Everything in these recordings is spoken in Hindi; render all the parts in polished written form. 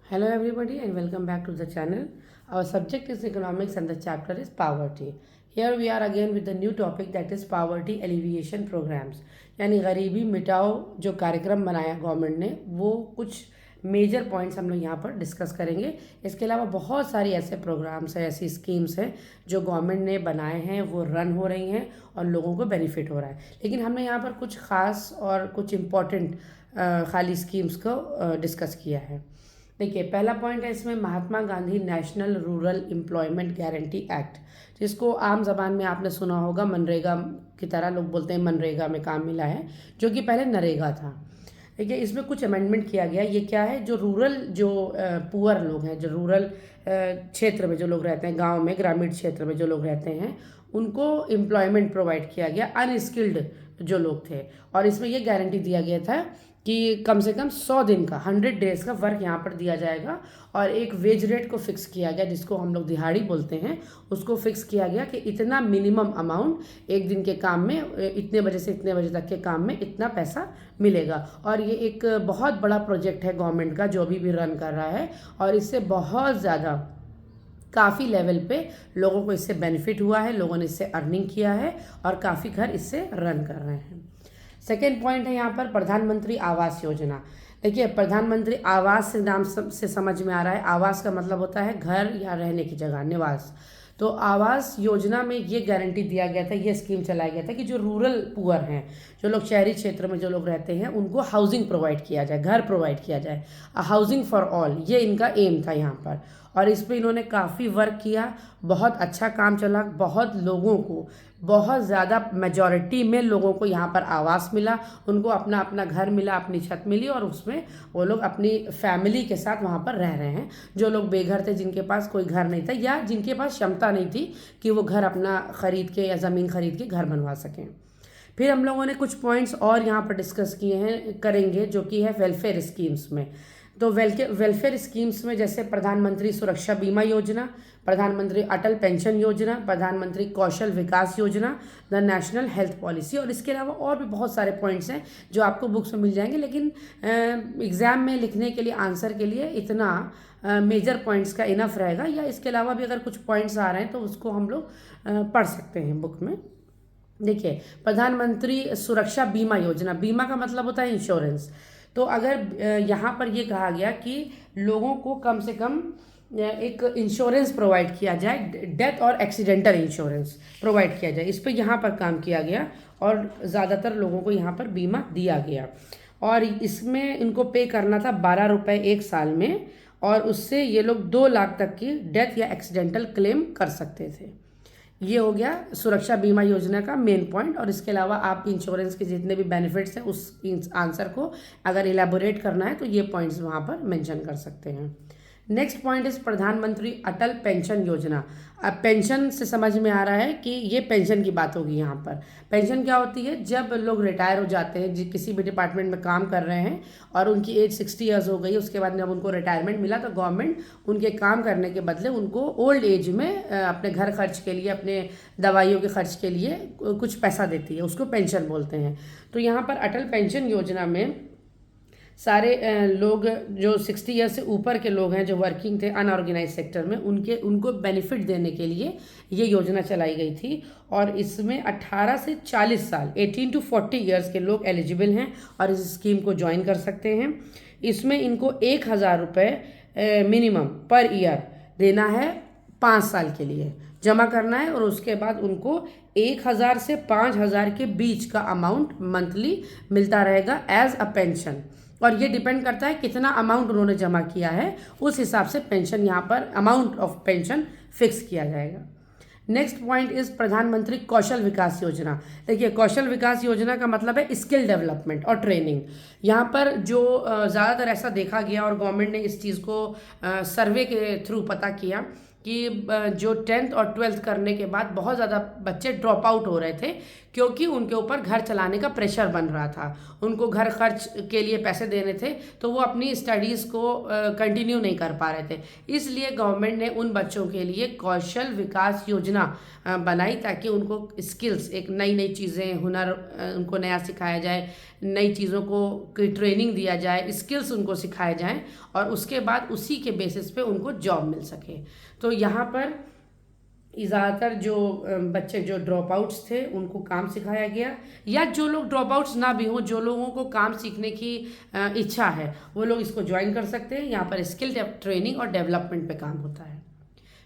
Hello everybody and welcome back to the channel. Our subject is economics and the chapter is poverty. Here we are again with the new topic that is poverty alleviation programs. यानी गरीबी मिटाओ जो कार्यक्रम बनाया गवर्नमेंट ने वो कुछ मेजर पॉइंट्स हम लोग यहाँ पर डिस्कस करेंगे। इसके अलावा बहुत सारी ऐसे प्रोग्राम्स हैं, ऐसी स्कीम्स हैं जो गवर्नमेंट ने बनाए हैं, वो रन हो रही हैं और लोगों को बेनिफिट हो रहा है। लेकिन हमने यहाँ पर कुछ ख़ास और कुछ इम्पॉर्टेंट खाली स्कीम्स को डिस्कस किया है। देखिए, पहला पॉइंट है इसमें Mahatma Gandhi National Rural Employment Guarantee Act, जिसको आम जबान में आपने सुना होगा मनरेगा की तरह लोग बोलते हैं मनरेगा में काम मिला है, जो कि पहले नरेगा था। देखिए, इसमें कुछ अमेंडमेंट किया गया। ये क्या है, जो रूरल जो पुअर लोग हैं, जो रूरल क्षेत्र में जो लोग रहते हैं, गांव में ग्रामीण क्षेत्र में जो लोग रहते हैं, उनको एम्प्लॉयमेंट प्रोवाइड किया गया, अनस्किल्ड जो लोग थे। और इसमें ये गारंटी दिया गया था कि कम से कम 100 दिन का 100 डेज़ का वर्क यहाँ पर दिया जाएगा और एक वेज रेट को फिक्स किया गया, जिसको हम लोग दिहाड़ी बोलते हैं, उसको फिक्स किया गया कि इतना मिनिमम अमाउंट एक दिन के काम में, इतने बजे से इतने बजे तक के काम में इतना पैसा मिलेगा। और ये एक बहुत बड़ा प्रोजेक्ट है गवर्नमेंट का जो अभी भी रन कर रहा है और इससे बहुत ज़्यादा काफ़ी लेवल पे लोगों को इससे बेनिफिट हुआ है, लोगों ने इससे अर्निंग किया है और काफ़ी घर इससे रन कर रहे हैं। सेकेंड पॉइंट है यहाँ पर प्रधानमंत्री आवास योजना। देखिए, प्रधानमंत्री आवास से नाम से समझ में आ रहा है, आवास का मतलब होता है घर या रहने की जगह, निवास। तो आवास योजना में ये गारंटी दिया गया था, ये स्कीम चलाया गया था कि जो रूरल पुअर हैं, जो लोग शहरी क्षेत्र में जो लोग रहते हैं, उनको हाउसिंग प्रोवाइड किया जाए, घर प्रोवाइड किया जाए, हाउसिंग फॉर ऑल, ये इनका एम था यहाँ पर। और इस पर इन्होंने काफ़ी वर्क किया, बहुत अच्छा काम चला, बहुत लोगों को, बहुत ज़्यादा मेजॉरिटी में लोगों को यहाँ पर आवास मिला, उनको अपना अपना घर मिला, अपनी छत मिली और उसमें वो लोग अपनी फैमिली के साथ वहाँ पर रह रहे हैं। जो लोग बेघर थे, जिनके पास कोई घर नहीं था या जिनके पास क्षमता नहीं थी कि वो घर अपना ख़रीद के या ज़मीन ख़रीद के घर बनवा सकें। फिर हम लोगों ने कुछ पॉइंट्स और यहाँ पर डिस्कस किए हैं, करेंगे, जो कि है वेलफेयर स्कीम्स में। तो वेलफेयर स्कीम्स में जैसे प्रधानमंत्री सुरक्षा बीमा योजना, प्रधानमंत्री अटल पेंशन योजना, प्रधानमंत्री कौशल विकास योजना, द नेशनल हेल्थ पॉलिसी, और इसके अलावा और भी बहुत सारे पॉइंट्स हैं जो आपको बुक्स में मिल जाएंगे। लेकिन एग्ज़ाम में लिखने के लिए, आंसर के लिए इतना मेजर पॉइंट्स का इनफ रहेगा, या इसके अलावा भी अगर कुछ पॉइंट्स आ रहे हैं तो उसको हम लोग पढ़ सकते हैं बुक में। देखिए, प्रधानमंत्री सुरक्षा बीमा योजना, बीमा का मतलब होता है इंश्योरेंस। तो अगर यहाँ पर ये कहा गया कि लोगों को कम से कम एक इंश्योरेंस प्रोवाइड किया जाए, डेथ और एक्सीडेंटल इंश्योरेंस प्रोवाइड किया जाए, इस पर यहाँ पर काम किया गया और ज़्यादातर लोगों को यहाँ पर बीमा दिया गया। और इसमें इनको पे करना था 12 रुपये एक साल में, और उससे ये लोग 2 लाख तक की डेथ या एक्सीडेंटल क्लेम कर सकते थे। ये हो गया सुरक्षा बीमा योजना का मेन पॉइंट। और इसके अलावा आप इंश्योरेंस के जितने भी बेनिफिट्स हैं उस आंसर को अगर इलेबोरेट करना है तो ये पॉइंट्स वहाँ पर मेंशन कर सकते हैं। नेक्स्ट पॉइंट इज प्रधानमंत्री अटल पेंशन योजना। अब पेंशन से समझ में आ रहा है कि ये पेंशन की बात होगी यहाँ पर। पेंशन क्या होती है, जब लोग रिटायर हो जाते हैं, किसी भी डिपार्टमेंट में काम कर रहे हैं और उनकी एज 60 ईयर्स हो गई, उसके बाद जब उनको रिटायरमेंट मिला तो गवर्नमेंट उनके काम करने के बदले उनको ओल्ड एज में अपने घर खर्च के लिए, अपने दवाइयों के खर्च के लिए कुछ पैसा देती है, उसको पेंशन बोलते हैं। तो यहाँ पर अटल पेंशन योजना में सारे लोग जो 60 ईयर से ऊपर के लोग हैं, जो वर्किंग थे अनऑर्गेनाइज सेक्टर में, उनको बेनिफिट देने के लिए ये योजना चलाई गई थी। और इसमें 18 से 40 साल 18 to 40 ईयर्स के लोग एलिजिबल हैं और इस स्कीम को ज्वाइन कर सकते हैं। इसमें इनको 1000 रुपये मिनिमम पर ईयर देना है, 5 साल के लिए जमा करना है, और उसके बाद उनको 1000 से 5000 के बीच का अमाउंट मंथली मिलता रहेगा एज अ पेंशन। और ये डिपेंड करता है कितना अमाउंट उन्होंने जमा किया है, उस हिसाब से पेंशन यहाँ पर अमाउंट ऑफ पेंशन फिक्स किया जाएगा। नेक्स्ट पॉइंट इज प्रधानमंत्री कौशल विकास योजना। देखिए, कौशल विकास योजना का मतलब है स्किल डेवलपमेंट और ट्रेनिंग। यहाँ पर जो ज़्यादातर ऐसा देखा गया और गवर्नमेंट ने इस चीज़ को सर्वे के थ्रू पता किया कि जो 10th और 12th करने के बाद बहुत ज़्यादा बच्चे ड्रॉप आउट हो रहे थे, क्योंकि उनके ऊपर घर चलाने का प्रेशर बन रहा था, उनको घर खर्च के लिए पैसे देने थे, तो वो अपनी स्टडीज़ को कंटिन्यू नहीं कर पा रहे थे। इसलिए गवर्नमेंट ने उन बच्चों के लिए कौशल विकास योजना बनाई, ताकि उनको स्किल्स, एक नई नई चीज़ें, हुनर उनको नया सिखाया जाए, नई चीज़ों को की ट्रेनिंग दिया जाए, स्किल्स उनको सिखाए जाएं और उसके बाद उसी के बेसिस पे उनको जॉब मिल सके। तो यहाँ पर ज़्यादातर जो बच्चे जो ड्रॉप आउट्स थे उनको काम सिखाया गया, या जो लोग ड्रॉप आउट्स ना भी हों, जो लोगों को काम सीखने की इच्छा है, वो लोग इसको ज्वाइन कर सकते हैं। यहाँ पर स्किल ट्रेनिंग और डेवलपमेंट पे काम होता है।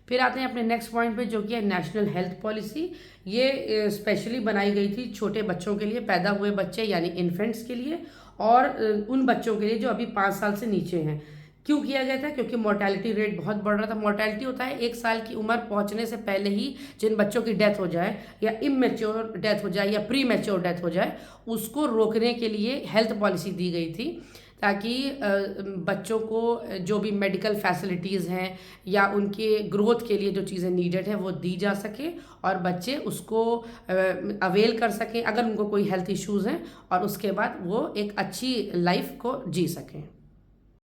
फिर आते हैं अपने नेक्स्ट पॉइंट पे, जो कि है नेशनल हेल्थ पॉलिसी। ये स्पेशली बनाई गई थी छोटे बच्चों के लिए, पैदा हुए बच्चे यानी इन्फेंट्स के लिए, और उन बच्चों के लिए जो अभी 5 साल से नीचे हैं। क्यों किया गया था? क्योंकि मोर्टेलिटी रेट बहुत बढ़ रहा था। मोर्टेलिटी होता है 1 साल की उम्र पहुंचने से पहले ही जिन बच्चों की डेथ हो जाए, या इमेच्योर डेथ हो जाए, या प्री मैच्योर डेथ हो जाए, उसको रोकने के लिए हेल्थ पॉलिसी दी गई थी, ताकि बच्चों को जो भी मेडिकल फैसिलिटीज़ हैं या उनके ग्रोथ के लिए जो चीज़ें नीडेड है वो दी जा सके, और बच्चे उसको अवेल कर सकें अगर उनको कोई हेल्थ इश्यूज़ हैं, और उसके बाद वो एक अच्छी लाइफ को जी सकें।